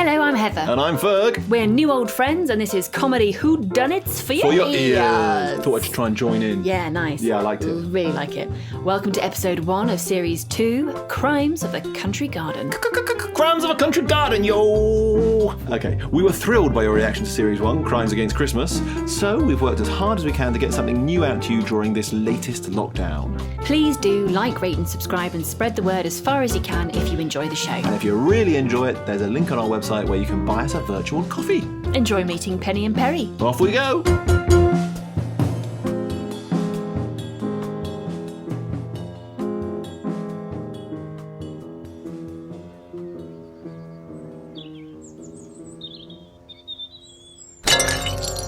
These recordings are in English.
Hello, I'm Heather. And I'm Ferg. We're new old friends, and this is Comedy Whodunnits for your ears. Thought I'd try and join in. Yeah, nice. Yeah, I liked it. Really like it. Welcome to episode 1 of series 2, Crimes of the Country Garden. Crimes of a Country Garden, yo! Okay, we were thrilled by your reaction to series 1, Crimes Against Christmas, so we've worked as hard as we can to get something new out to you during this latest lockdown. Please do like, rate and subscribe and spread the word as far as you can if you enjoy the show. And if you really enjoy it, there's a link on our website where you can buy us a virtual coffee. Enjoy meeting Penny and Perry. Off we go!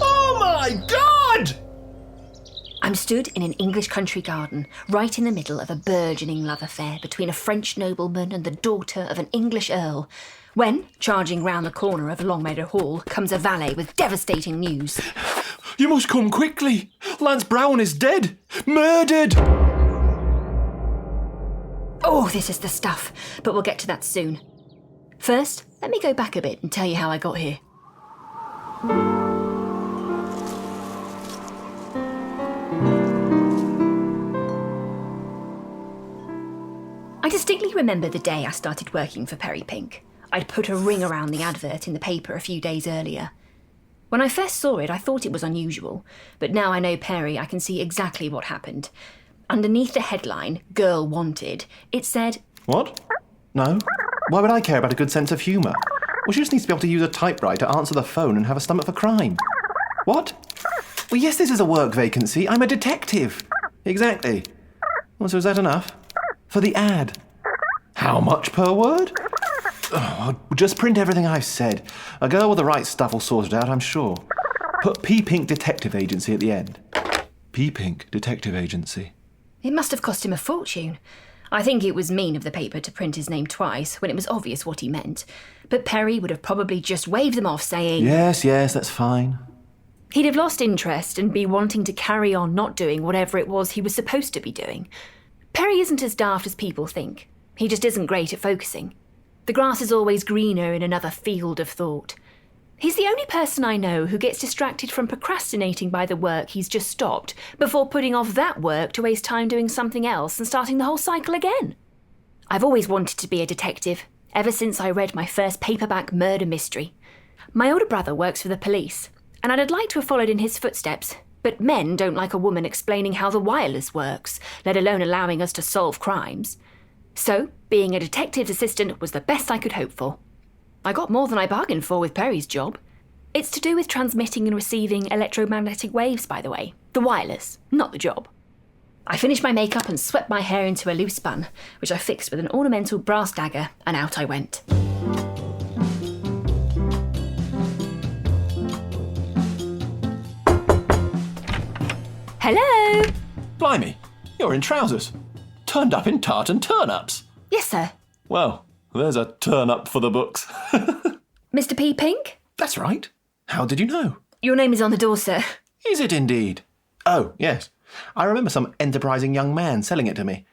Oh my God! I'm stood in an English country garden, right in the middle of a burgeoning love affair between a French nobleman and the daughter of an English earl, when, charging round the corner of Longmeadow Hall, comes a valet with devastating news. You must come quickly! Lance Brown is dead! Murdered! Oh, this is the stuff, but we'll get to that soon. First, let me go back a bit and tell you how I got here. I distinctly remember the day I started working for Perry Pink. I'd put a ring around the advert in the paper a few days earlier. When I first saw it, I thought it was unusual, but now I know Perry, I can see exactly what happened. Underneath the headline, Girl Wanted, it said... What? No. Why would I care about a good sense of humour? Well, she just needs to be able to use a typewriter, answer the phone and have a stomach for crime. What? Well, yes, this is a work vacancy. I'm a detective. Exactly. Well, so is that enough? For the ad. How much per word? Oh, just print everything I've said. A girl with the right stuff will sort it out, I'm sure. Put P. Pink Detective Agency at the end. P. Pink Detective Agency. It must have cost him a fortune. I think it was mean of the paper to print his name twice when it was obvious what he meant. But Perry would have probably just waved them off saying... Yes, that's fine. He'd have lost interest and be wanting to carry on not doing whatever it was he was supposed to be doing. Perry isn't as daft as people think. He just isn't great at focusing. The grass is always greener in another field of thought. He's the only person I know who gets distracted from procrastinating by the work he's just stopped before putting off that work to waste time doing something else and starting the whole cycle again. I've always wanted to be a detective, ever since I read my first paperback murder mystery. My older brother works for the police, and I'd like to have followed in his footsteps, but men don't like a woman explaining how the wireless works, let alone allowing us to solve crimes. So, being a detective's assistant was the best I could hope for. I got more than I bargained for with Perry's job. It's to do with transmitting and receiving electromagnetic waves, by the way. The wireless, not the job. I finished my makeup and swept my hair into a loose bun, which I fixed with an ornamental brass dagger, and out I went. Hello? Blimey, you're in trousers. Turned up in tartan turn-ups. Yes, sir. Well, there's a turn-up for the books. Mr. P. Pink? That's right. How did you know? Your name is on the door, sir. Is it indeed? Oh, yes. I remember some enterprising young man selling it to me.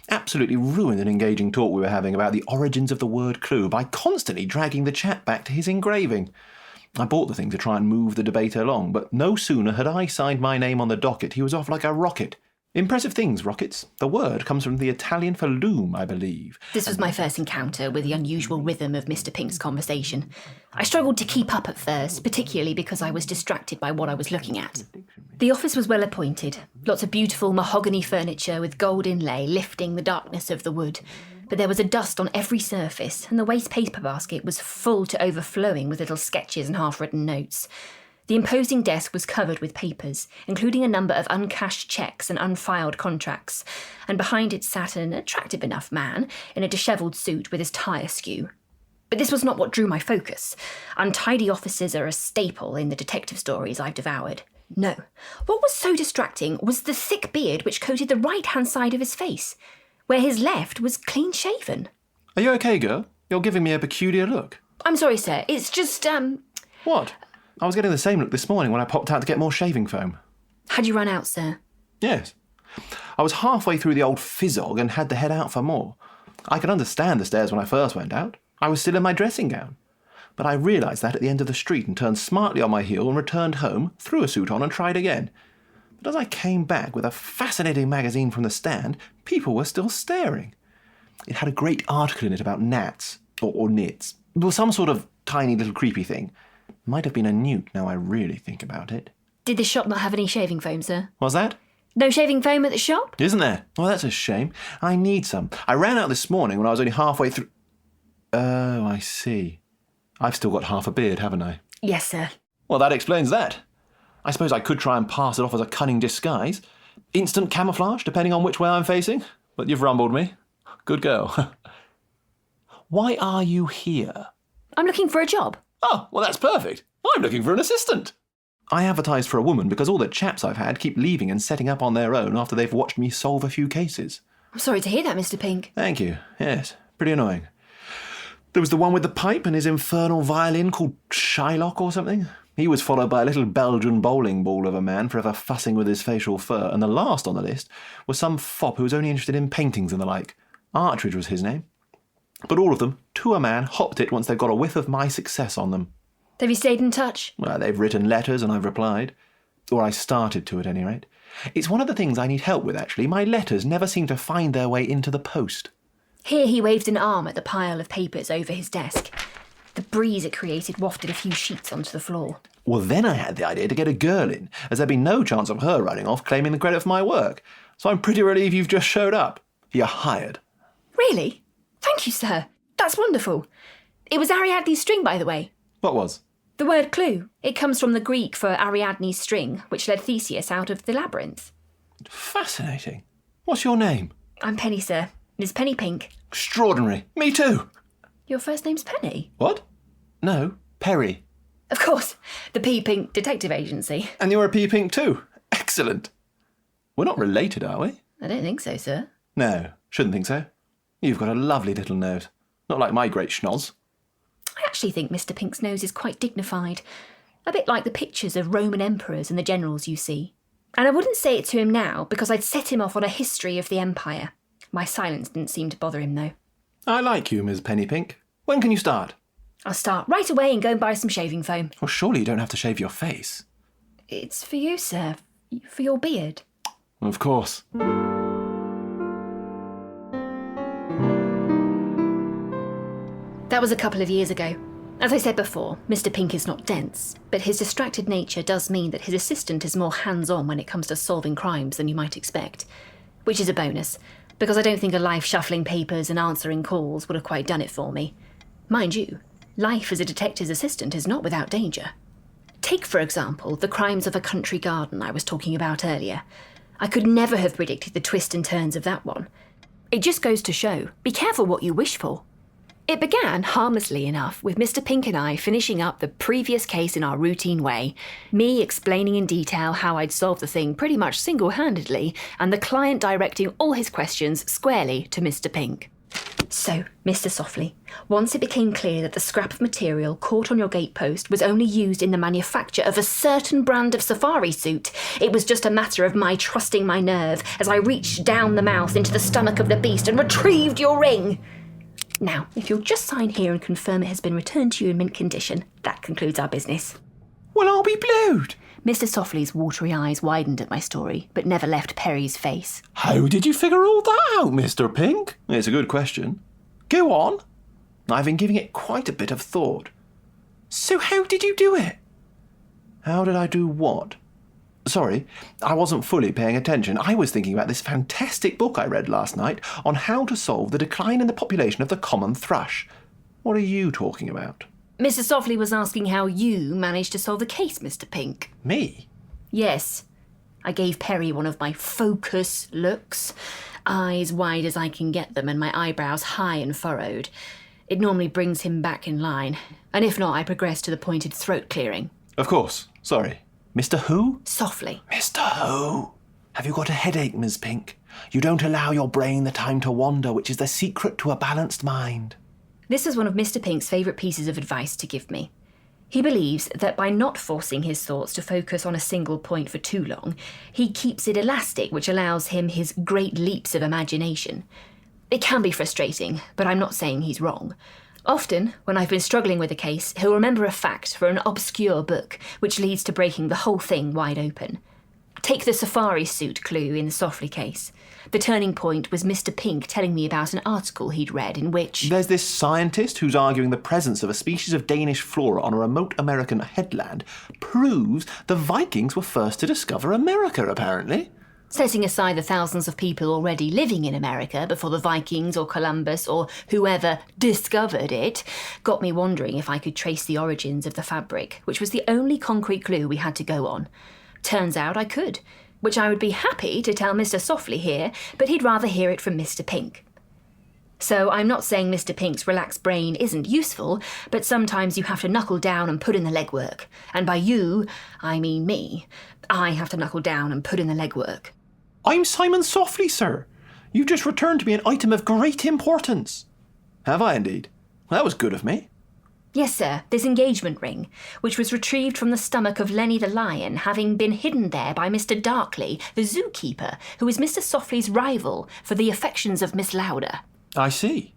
Absolutely ruined an engaging talk we were having about the origins of the word clue by constantly dragging the chat back to his engraving. I bought the thing to try and move the debate along, but no sooner had I signed my name on the docket, he was off like a rocket. Impressive things, rockets. The word comes from the Italian for loom, I believe. This was my first encounter with the unusual rhythm of Mr. Pink's conversation. I struggled to keep up at first, particularly because I was distracted by what I was looking at. The office was well appointed. Lots of beautiful mahogany furniture with gold inlay lifting the darkness of the wood. But there was a dust on every surface, and the waste paper basket was full to overflowing with little sketches and half-written notes. The imposing desk was covered with papers, including a number of uncashed cheques and unfiled contracts, and behind it sat an attractive enough man in a dishevelled suit with his tie askew. But this was not what drew my focus. Untidy offices are a staple in the detective stories I've devoured. No. What was so distracting was the thick beard which coated the right-hand side of his face, where his left was clean-shaven. Are you okay, girl? You're giving me a peculiar look. I'm sorry, sir. It's just, What? I was getting the same look this morning when I popped out to get more shaving foam. Had you run out, sir? Yes. I was halfway through the old fizzog and had to head out for more. I could understand the stairs when I first went out. I was still in my dressing gown. But I realised that at the end of the street and turned smartly on my heel and returned home, threw a suit on and tried again. But as I came back with a fascinating magazine from the stand, people were still staring. It had a great article in it about gnats, or nits. It was some sort of tiny little creepy thing. Might have been a newt, now I really think about it. Did the shop not have any shaving foam, sir? What's that? No shaving foam at the shop? Isn't there? Well, that's a shame. I need some. I ran out this morning when I was only halfway through... Oh, I see. I've still got half a beard, haven't I? Yes, sir. Well, that explains that. I suppose I could try and pass it off as a cunning disguise. Instant camouflage, depending on which way I'm facing. But you've rumbled me. Good girl. Why are you here? I'm looking for a job. Oh, well, that's perfect. I'm looking for an assistant. I advertised for a woman because all the chaps I've had keep leaving and setting up on their own after they've watched me solve a few cases. I'm sorry to hear that, Mr. Pink. Thank you. Yes, pretty annoying. There was the one with the pipe and his infernal violin called Shylock or something. He was followed by a little Belgian bowling ball of a man forever fussing with his facial fur, and the last on the list was some fop who was only interested in paintings and the like. Artridge was his name. But all of them, to a man, hopped it once they've got a whiff of my success on them. Have you stayed in touch? Well, they've written letters and I've replied. Or I started to, at any rate. It's one of the things I need help with, actually. My letters never seem to find their way into the post. Here he waved an arm at the pile of papers over his desk. The breeze it created wafted a few sheets onto the floor. Well, then I had the idea to get a girl in, as there'd be no chance of her running off claiming the credit for my work. So I'm pretty relieved you've just showed up. You're hired. Really? Thank you, sir. That's wonderful. It was Ariadne's string, by the way. What was? The word clue. It comes from the Greek for Ariadne's string, which led Theseus out of the labyrinth. Fascinating. What's your name? I'm Penny, sir. Miss Penny Pink. Extraordinary. Me too. Your first name's Penny? What? No, Perry. Of course. The P. Pink Detective Agency. And you're a P-Pink too. Excellent. We're not related, are we? I don't think so, sir. No, shouldn't think so. You've got a lovely little nose. Not like my great schnoz. I actually think Mr. Pink's nose is quite dignified. A bit like the pictures of Roman emperors and the generals you see. And I wouldn't say it to him now because I'd set him off on a history of the empire. My silence didn't seem to bother him, though. I like you, Miss Pennypink. When can you start? I'll start right away and go and buy some shaving foam. Well, surely you don't have to shave your face. It's for you, sir. For your beard. Of course. That was a couple of years ago. As I said before, Mr. Pink is not dense, but his distracted nature does mean that his assistant is more hands-on when it comes to solving crimes than you might expect. Which is a bonus, because I don't think a life shuffling papers and answering calls would have quite done it for me. Mind you, life as a detective's assistant is not without danger. Take, for example, the crimes of a country garden I was talking about earlier. I could never have predicted the twists and turns of that one. It just goes to show, be careful what you wish for. It began, harmlessly enough, with Mr. Pink and I finishing up the previous case in our routine way, me explaining in detail how I'd solved the thing pretty much single-handedly, and the client directing all his questions squarely to Mr. Pink. So, Mr. Softly, once it became clear that the scrap of material caught on your gatepost was only used in the manufacture of a certain brand of safari suit, it was just a matter of my trusting my nerve as I reached down the mouth into the stomach of the beast and retrieved your ring. Now, if you'll just sign here and confirm it has been returned to you in mint condition, that concludes our business. Well, I'll be blowed. Mr. Softly's watery eyes widened at my story, but never left Perry's face. How did you figure all that out, Mr. Pink? It's a good question. Go on. I've been giving it quite a bit of thought. So how did you do it? How did I do what? Sorry, I wasn't fully paying attention. I was thinking about this fantastic book I read last night on how to solve the decline in the population of the common thrush. What are you talking about? Mr. Softly was asking how you managed to solve the case, Mr. Pink. Me? Yes. I gave Perry one of my focus looks. Eyes wide as I can get them and my eyebrows high and furrowed. It normally brings him back in line. And if not, I progress to the pointed throat clearing. Of course. Sorry. Mr. Who? Softly. Mr. Who? Have you got a headache, Ms. Pink? You don't allow your brain the time to wander, which is the secret to a balanced mind. This was one of Mr. Pink's favourite pieces of advice to give me. He believes that by not forcing his thoughts to focus on a single point for too long, he keeps it elastic, which allows him his great leaps of imagination. It can be frustrating, but I'm not saying he's wrong. Often, when I've been struggling with a case, he'll remember a fact for an obscure book, which leads to breaking the whole thing wide open. Take the safari suit clue in the Softly case. The turning point was Mr. Pink telling me about an article he'd read in which... There's this scientist who's arguing the presence of a species of Danish flora on a remote American headland proves the Vikings were first to discover America, apparently. Setting aside the thousands of people already living in America before the Vikings or Columbus or whoever discovered it, got me wondering if I could trace the origins of the fabric, which was the only concrete clue we had to go on. Turns out I could, which I would be happy to tell Mr. Softly here, but he'd rather hear it from Mr. Pink. So I'm not saying Mr. Pink's relaxed brain isn't useful, but sometimes you have to knuckle down and put in the legwork. And by you, I mean me. I have to knuckle down and put in the legwork. I'm Simon Softly, sir. You've just returned to me an item of great importance. Have I indeed? That was good of me. Yes, sir, this engagement ring, which was retrieved from the stomach of Lenny the lion, having been hidden there by Mr. Darkley, the zookeeper, who is Mr. Softly's rival for the affections of Miss Lauder. I see.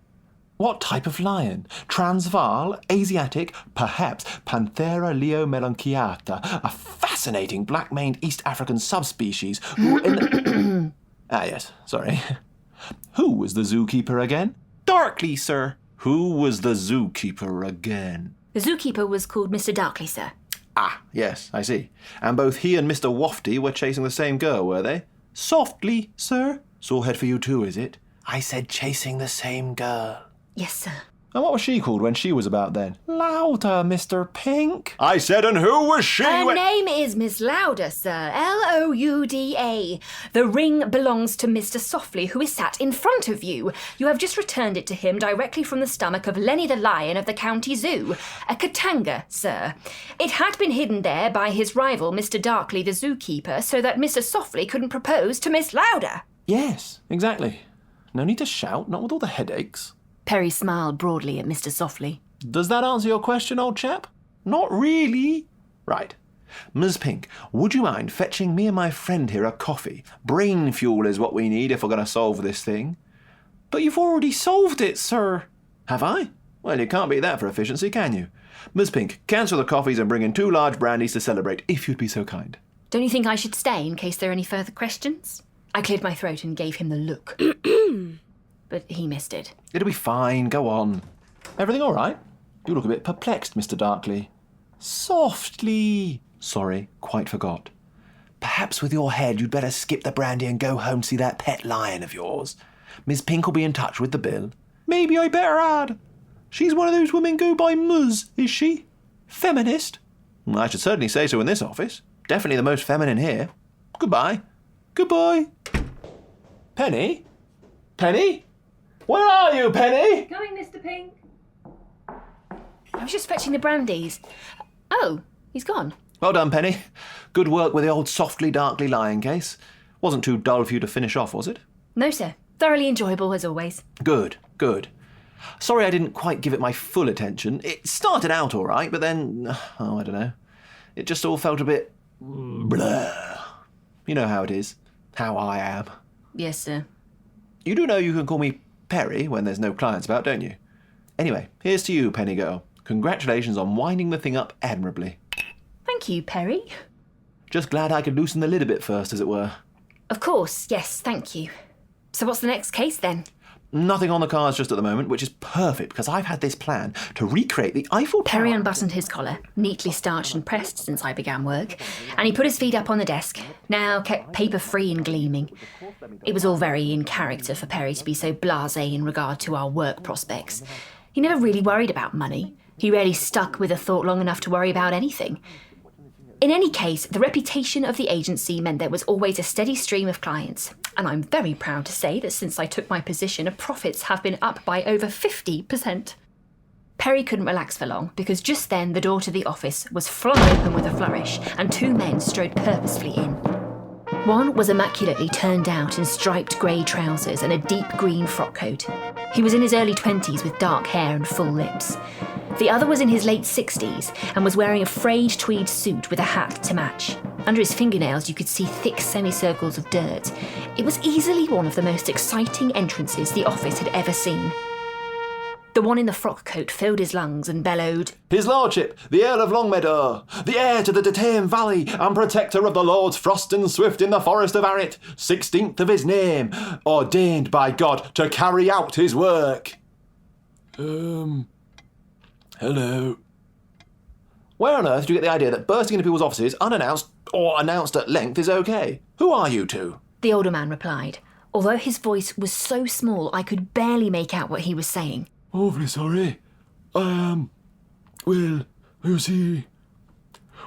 What type of lion? Transvaal, Asiatic, perhaps Panthera leomelanchiata, a fascinating black-maned East African subspecies who in the... yes, sorry. Who was the zookeeper again? Darkley, sir. Who was the zookeeper again? The zookeeper was called Mr. Darkley, sir. Ah, yes, I see. And both he and Mr. Wafty were chasing the same girl, were they? Softly, sir. Sore head for you too, is it? I said chasing the same girl. Yes, sir. And what was she called when she was about then? Louder, Mr. Pink. I said, and who was she? Her name is Miss Lauder, sir. Louda. The ring belongs to Mr. Softly, who is sat in front of you. You have just returned it to him directly from the stomach of Lenny the lion of the county zoo. A Katanga, sir. It had been hidden there by his rival, Mr. Darkley, the zookeeper, so that Mr. Softly couldn't propose to Miss Lauder. Yes, exactly. No need to shout, not with all the headaches. Perry smiled broadly at Mr. Softly. Does that answer your question, old chap? Not really. Right. Ms. Pink, would you mind fetching me and my friend here a coffee? Brain fuel is what we need if we're going to solve this thing. But you've already solved it, sir. Have I? Well, you can't beat that for efficiency, can you? Ms. Pink, cancel the coffees and bring in 2 large brandies to celebrate, if you'd be so kind. Don't you think I should stay in case there are any further questions? I cleared my throat and gave him the look. But he missed it. It'll be fine, go on. Everything all right? You look a bit perplexed, Mr. Darkley. Softly. Sorry, quite forgot. Perhaps with your head you'd better skip the brandy and go home to see that pet lion of yours. Miss Pink will be in touch with the bill. Maybe I better add. She's one of those women go by Ms, is she? Feminist? I should certainly say so in this office. Definitely the most feminine here. Goodbye. Goodbye. Penny? Penny? Where are you, Penny? Coming, Mr. Pink. I was just fetching the brandies. Oh, he's gone. Well done, Penny. Good work with the old Softly Darkly lion case. Wasn't too dull for you to finish off, was it? No, sir. Thoroughly enjoyable, as always. Good, good. Sorry I didn't quite give it my full attention. It started out all right, but then, I don't know. It just all felt a bit... blur. You know how it is. How I am. Yes, sir. You do know you can call me Perry when there's no clients about, don't you? Anyway, here's to you, Penny Girl. Congratulations on winding the thing up admirably. Thank you, Perry. Just glad I could loosen the lid a bit first, as it were. Of course, yes, thank you. So what's the next case, then? Nothing on the cards just at the moment, which is perfect, because I've had this plan to recreate the Eiffel Tower. Perry unbuttoned his collar, neatly starched and pressed since I began work, and he put his feet up on the desk, now kept paper free and gleaming. It was all very in character for Perry to be so blasé in regard to our work prospects. He never really worried about money. He rarely stuck with a thought long enough to worry about anything. In any case, the reputation of the agency meant there was always a steady stream of clients, and I'm very proud to say that since I took my position, profits have been up by over 50%. Perry couldn't relax for long, because just then the door to the office was flung open with a flourish, and 2 men strode purposefully in. One was immaculately turned out in striped grey trousers and a deep green frock coat. He was in his early 20s with dark hair and full lips. The other was in his late 60s and was wearing a frayed tweed suit with a hat to match. Under his fingernails you could see thick semicircles of dirt. It was easily one of the most exciting entrances the office had ever seen. The one in the frock coat filled his lungs and bellowed, His Lordship, the Earl of Longmeadow, the heir to the Tame Valley and protector of the Lords Frost and Swift in the Forest of Arret, 16th of his name, ordained by God to carry out his work. Hello. Where on earth do you get the idea that bursting into people's offices unannounced or announced at length is okay? Who are you two? the older man replied, although his voice was so small I could barely make out what he was saying. Awfully sorry. Well, you see,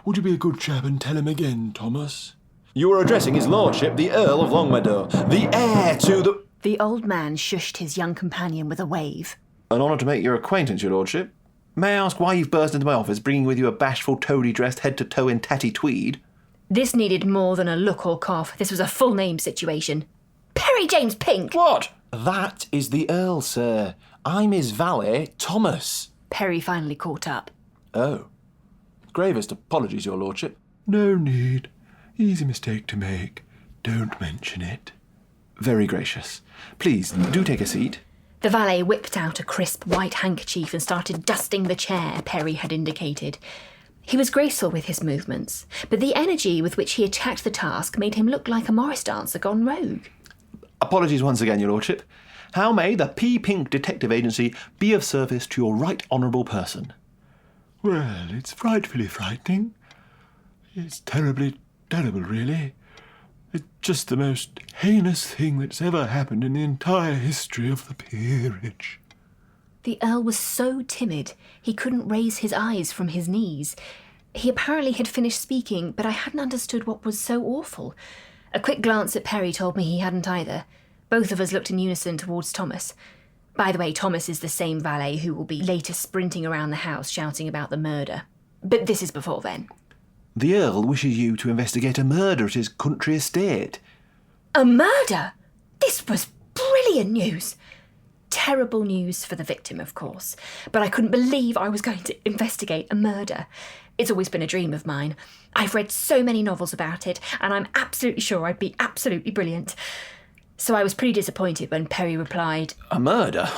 would you be a good chap and tell him again, Thomas? You were addressing his lordship, the Earl of Longmeadow, the heir to the... The old man shushed his young companion with a wave. An honour to make your acquaintance, your lordship. May I ask why you've burst into my office, bringing with you a bashful toady dressed head to toe in tatty tweed? This needed more than a look or cough. This was a full name situation. Perry James Pink! What? That is the Earl, sir. I'm his valet, Thomas. Perry finally caught up. Oh. Gravest apologies, your lordship. No need. Easy mistake to make. Don't mention it. Very gracious. Please, do take a seat. The valet whipped out a crisp white handkerchief and started dusting the chair Perry had indicated. He was graceful with his movements, but the energy with which he attacked the task made him look like a Morris dancer gone rogue. Apologies once again, your lordship. How may the P. Pink Detective Agency be of service to your right honourable person? Well, it's frightfully frightening. It's terribly terrible, really. It's just the most heinous thing that's ever happened in the entire history of the peerage. The Earl was so timid he couldn't raise his eyes from his knees. He apparently had finished speaking, but I hadn't understood what was so awful. A quick glance at Perry told me he hadn't either. Both of us looked in unison towards Thomas. By the way, Thomas is the same valet who will be later sprinting around the house shouting about the murder. But this is before then. The Earl wishes you to investigate a murder at his country estate. A murder? This was brilliant news. Terrible news for the victim, of course, but I couldn't believe I was going to investigate a murder. It's always been a dream of mine. I've read so many novels about it, and I'm absolutely sure I'd be absolutely brilliant. So I was pretty disappointed when Perry replied, A murder?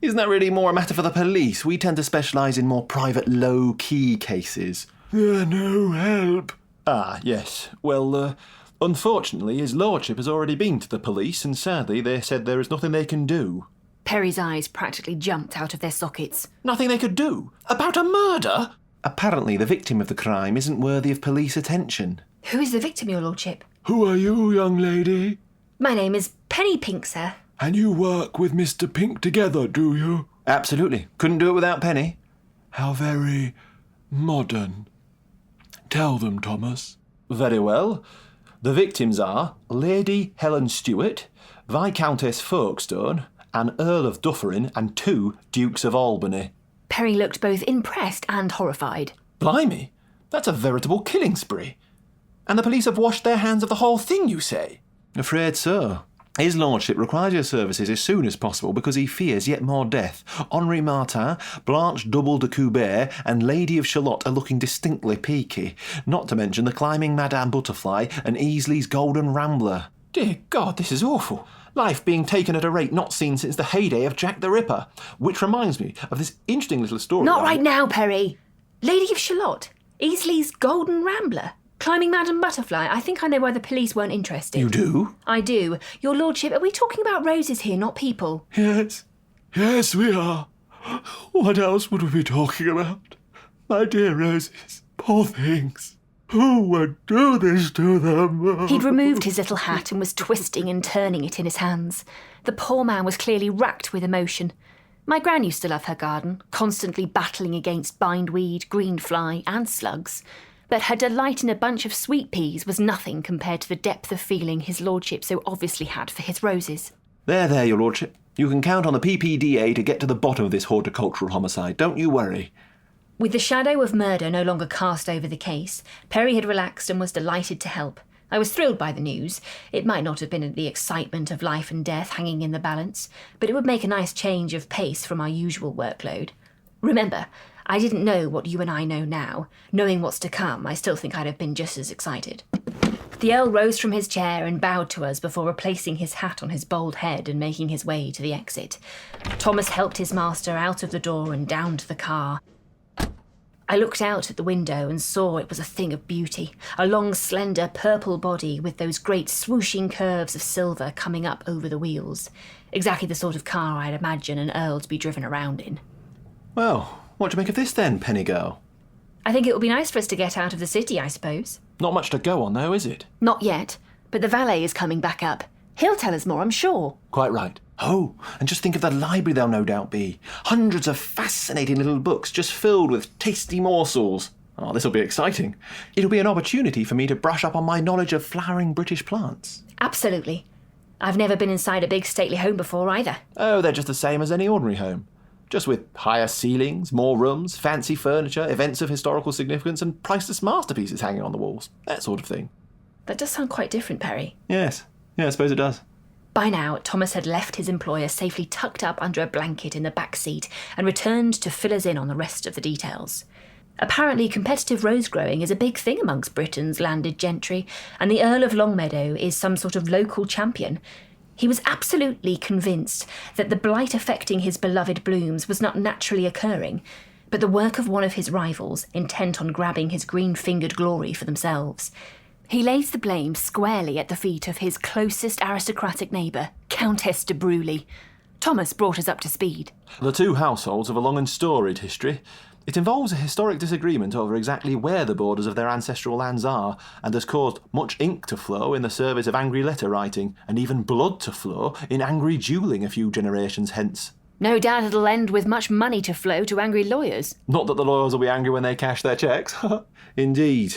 Isn't that really more a matter for the police? We tend to specialise in more private, low-key cases. They're no help. Ah, yes. Well, unfortunately, his lordship has already been to the police, and sadly they said there is nothing they can do. Perry's eyes practically jumped out of their sockets. Nothing they could do? About a murder? Apparently the victim of the crime isn't worthy of police attention. Who is the victim, your lordship? Who are you, young lady? My name is Penny Pink, sir. And you work with Mr. Pink together, do you? Absolutely. Couldn't do it without Penny. How very modern. Tell them, Thomas. Very well. The victims are Lady Helen Stewart, Viscountess Folkestone, an Earl of Dufferin, and 2 Dukes of Albany. Perry looked both impressed and horrified. Blimey, that's a veritable killing spree. And the police have washed their hands of the whole thing, you say? Afraid so. His lordship requires your services as soon as possible because he fears yet more death. Henri Martin, Blanche Double de Coubert, and Lady of Shalott are looking distinctly peaky, not to mention the climbing Madame Butterfly and Easley's Golden Rambler. Dear God, this is awful. Life being taken at a rate not seen since the heyday of Jack the Ripper. Which reminds me of this interesting little story. Not right now, Perry. Lady of Shalott, Easley's Golden Rambler, climbing Madame Butterfly. I think I know why the police weren't interested. You do? I do. Your lordship, are we talking about roses here, not people? Yes. Yes, we are. What else would we be talking about? My dear roses. Poor things. Who would do this to them? He'd removed his little hat and was twisting and turning it in his hands. The poor man was clearly racked with emotion. My gran used to love her garden, constantly battling against bindweed, greenfly and slugs. But her delight in a bunch of sweet peas was nothing compared to the depth of feeling his lordship so obviously had for his roses. There, your lordship. You can count on the PPDA to get to the bottom of this horticultural homicide. Don't you worry. With the shadow of murder no longer cast over the case, Perry had relaxed and was delighted to help. I was thrilled by the news. It might not have been the excitement of life and death hanging in the balance, but it would make a nice change of pace from our usual workload. Remember, I didn't know what you and I know now. Knowing what's to come, I still think I'd have been just as excited. The Earl rose from his chair and bowed to us before replacing his hat on his bald head and making his way to the exit. Thomas helped his master out of the door and down to the car. I looked out at the window and saw it was a thing of beauty, a long, slender, purple body with those great swooshing curves of silver coming up over the wheels. Exactly the sort of car I'd imagine an Earl to be driven around in. Well, what do you make of this then, Penny Girl? I think it would be nice for us to get out of the city, I suppose. Not much to go on, though, is it? Not yet, but the valet is coming back up. He'll tell us more, I'm sure. Quite right. Oh, and just think of the library there'll no doubt be. Hundreds of fascinating little books just filled with tasty morsels. Oh, this'll be exciting. It'll be an opportunity for me to brush up on my knowledge of flowering British plants. Absolutely. I've never been inside a big stately home before either. Oh, they're just the same as any ordinary home. Just with higher ceilings, more rooms, fancy furniture, events of historical significance, and priceless masterpieces hanging on the walls. That sort of thing. That does sound quite different, Perry. Yes. Yeah, I suppose it does. By now, Thomas had left his employer safely tucked up under a blanket in the back seat and returned to fill us in on the rest of the details. Apparently, competitive rose growing is a big thing amongst Britain's landed gentry, and the Earl of Longmeadow is some sort of local champion. He was absolutely convinced that the blight affecting his beloved blooms was not naturally occurring, but the work of one of his rivals, intent on grabbing his green-fingered glory for themselves. He lays the blame squarely at the feet of his closest aristocratic neighbour, Countess de Bruley. Thomas brought us up to speed. The two households have a long and storied history. It involves a historic disagreement over exactly where the borders of their ancestral lands are, and has caused much ink to flow in the service of angry letter writing, and even blood to flow in angry duelling a few generations hence. No doubt it'll end with much money to flow to angry lawyers. Not that the lawyers will be angry when they cash their cheques. Indeed.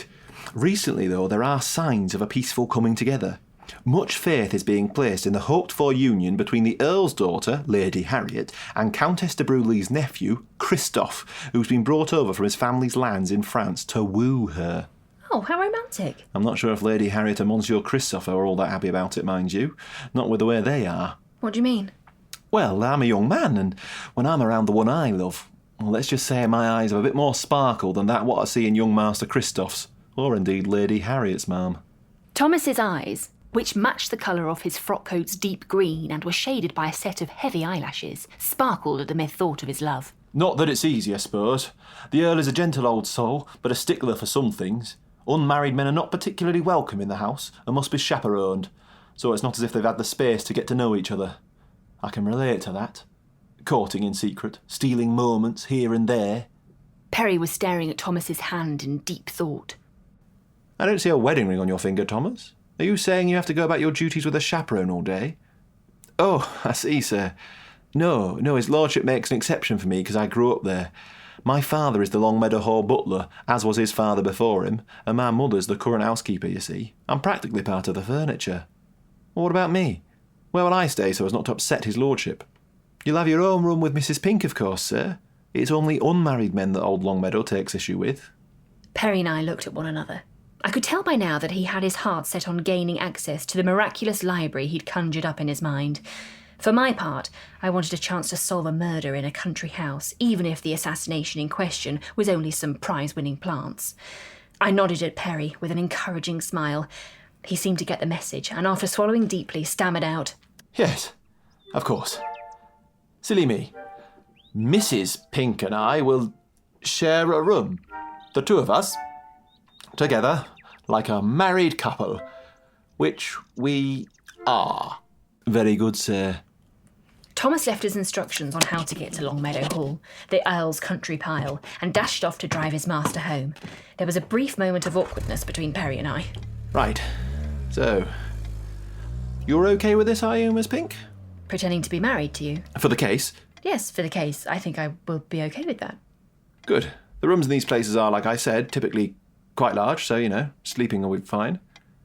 Recently, though, there are signs of a peaceful coming together. Much faith is being placed in the hoped-for union between the Earl's daughter, Lady Harriet, and Countess de Bruley's nephew, Christophe, who's been brought over from his family's lands in France to woo her. Oh, how romantic. I'm not sure if Lady Harriet and Monsieur Christophe are all that happy about it, mind you. Not with the way they are. What do you mean? Well, I'm a young man, and when I'm around the one I love, well, let's just say my eyes have a bit more sparkle than that what I see in young Master Christophe's, or indeed Lady Harriet's, ma'am. Thomas's eyes, which matched the colour of his frock coat's deep green and were shaded by a set of heavy eyelashes, sparkled at the mere thought of his love. Not that it's easy, I suppose. The Earl is a gentle old soul, but a stickler for some things. Unmarried men are not particularly welcome in the house and must be chaperoned, so it's not as if they've had the space to get to know each other. I can relate to that. Courting in secret, stealing moments here and there. Perry was staring at Thomas's hand in deep thought. I don't see a wedding ring on your finger, Thomas. Are you saying you have to go about your duties with a chaperone all day? Oh, I see, sir. No, his lordship makes an exception for me because I grew up there. My father is the Longmeadow Hall butler, as was his father before him, and my mother's the current housekeeper, you see. I'm practically part of the furniture. What about me? Where will I stay so as not to upset his lordship? You'll have your own room with Mrs. Pink, of course, sir. It's only unmarried men that old Longmeadow takes issue with. Perry and I looked at one another. I could tell by now that he had his heart set on gaining access to the miraculous library he'd conjured up in his mind. For my part, I wanted a chance to solve a murder in a country house, even if the assassination in question was only some prize-winning plants. I nodded at Perry with an encouraging smile. He seemed to get the message, and after swallowing deeply, stammered out, Yes, of course. Silly me. Mrs. Pink and I will share a room. The two of us. Together, like a married couple. Which we are. Very good, sir. Thomas left his instructions on how to get to Longmeadow Hall, the Earl's country pile, and dashed off to drive his master home. There was a brief moment of awkwardness between Perry and I. Right. So, you're okay with this, are you, Miss Pink? Pretending to be married to you? For the case? Yes, for the case. I think I will be okay with that. Good. The rooms in these places are, like I said, typically quite large, so, sleeping will be fine.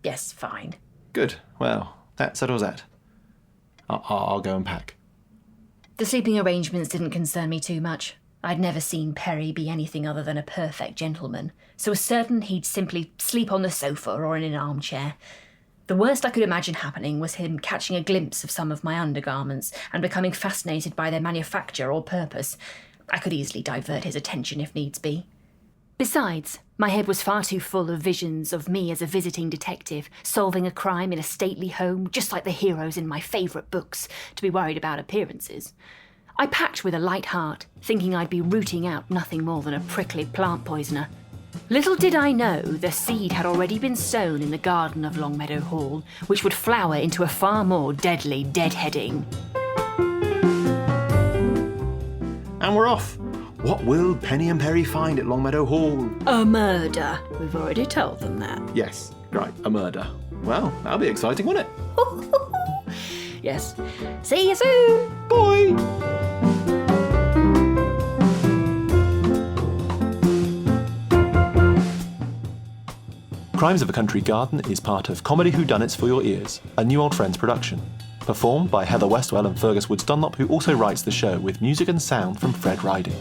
Yes, fine. Good. Well, that settles that. I'll go and pack. The sleeping arrangements didn't concern me too much. I'd never seen Perry be anything other than a perfect gentleman, so was certain he'd simply sleep on the sofa or in an armchair. The worst I could imagine happening was him catching a glimpse of some of my undergarments and becoming fascinated by their manufacture or purpose. I could easily divert his attention if needs be. Besides, my head was far too full of visions of me as a visiting detective, solving a crime in a stately home, just like the heroes in my favourite books, to be worried about appearances. I packed with a light heart, thinking I'd be rooting out nothing more than a prickly plant poisoner. Little did I know the seed had already been sown in the garden of Longmeadow Hall, which would flower into a far more deadly deadheading. And we're off. What will Penny and Perry find at Longmeadow Hall? A murder. We've already told them that. Yes, right, a murder. Well, that'll be exciting, won't it? Yes. See you soon. Bye! Crimes of a Country Garden is part of Comedy Whodunnits for Your Ears, a New Old Friends production. Performed by Heather Westwell and Fergus Woods Dunlop, who also writes the show, with music and sound from Fred Riding.